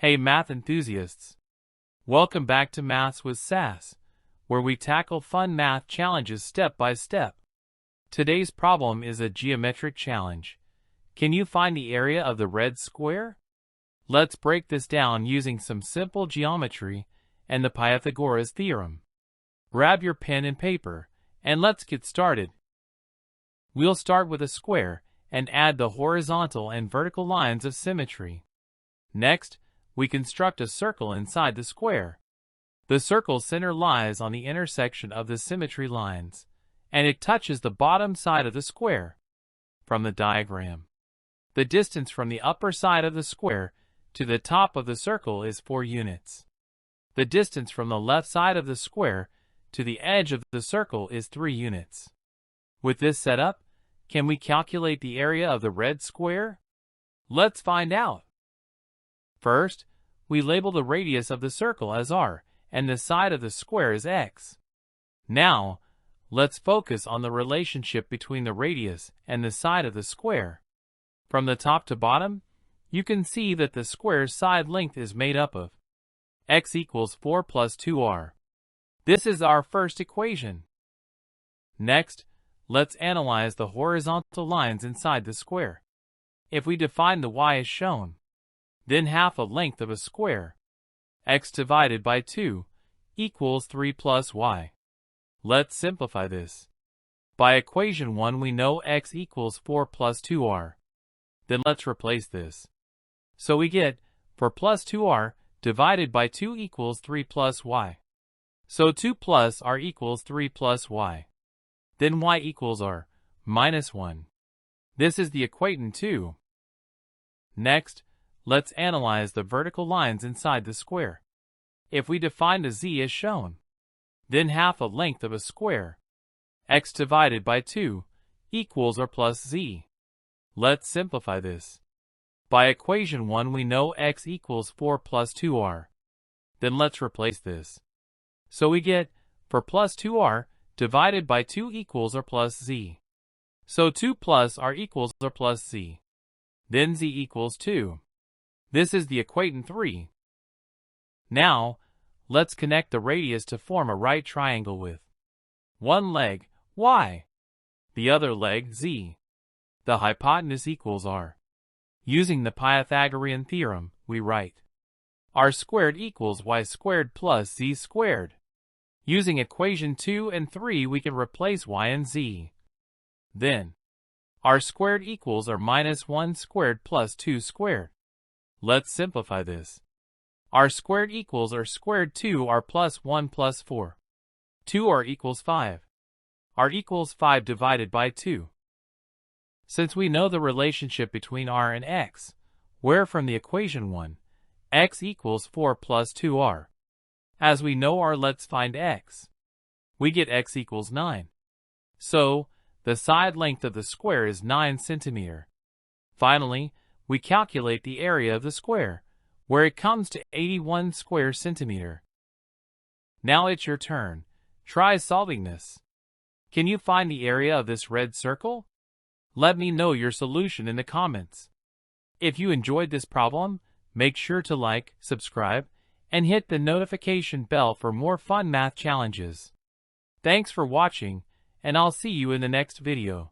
Hey math enthusiasts! Welcome back to Maths with Sass, where we tackle fun math challenges step by step. Today's problem is a geometric challenge. Can you find the area of the red square? Let's break this down using some simple geometry and the Pythagorean theorem. Grab your pen and paper, and let's get started. We'll start with a square and add the horizontal and vertical lines of symmetry. Next, we construct a circle inside the square. The circle's center lies on the intersection of the symmetry lines, and it touches the bottom side of the square. From the diagram, the distance from the upper side of the square to the top of the circle is 4 units. The distance from the left side of the square to the edge of the circle is 3 units. With this setup, can we calculate the area of the red square? Let's find out. First, we label the radius of the circle as r, and the side of the square as x. Now, let's focus on the relationship between the radius and the side of the square. From the top to bottom, you can see that the square's side length is made up of x equals 4 plus 2r. This is our first equation. Next, let's analyze the horizontal lines inside the square. If we define the y as shown, then half a length of a square, x divided by 2, equals 3 plus y. Let's simplify this. By equation 1 we know x equals 4 plus 2r. Then let's replace this. So we get 4 plus 2r divided by 2 equals 3 plus y. So 2 plus r equals 3 plus y. Then y equals r minus 1. This is the equation 2. Next, let's analyze the vertical lines inside the square. If we define a z as shown, then half a length of a square, x divided by 2, equals r plus z. Let's simplify this. By equation 1 we know x equals 4 plus 2r. Then let's replace this. So we get 4 plus 2r divided by 2 equals r plus z. So 2 plus r equals r plus z. Then z equals 2. This is the equation 3. Now, let's connect the radius to form a right triangle with one leg, y, the other leg, z. The hypotenuse equals r. Using the Pythagorean theorem, we write r squared equals y squared plus z squared. Using equation 2 and 3 we can replace y and z. Then, r squared equals r minus 1 squared plus 2 squared. Let's simplify this. r squared equals r squared 2r plus 1 plus 4. 2r equals 5. r equals 5 divided by 2. Since we know the relationship between r and x, where from the equation 1, x equals 4 plus 2r. As we know r, let's find x. We get x equals 9. So, the side length of the square is 9 centimeters. Finally, we calculate the area of the square, where it comes to 81 square centimeters. Now it's your turn. Try solving this. Can you find the area of this red circle? Let me know your solution in the comments. If you enjoyed this problem, make sure to like, subscribe, and hit the notification bell for more fun math challenges. Thanks for watching, and I'll see you in the next video.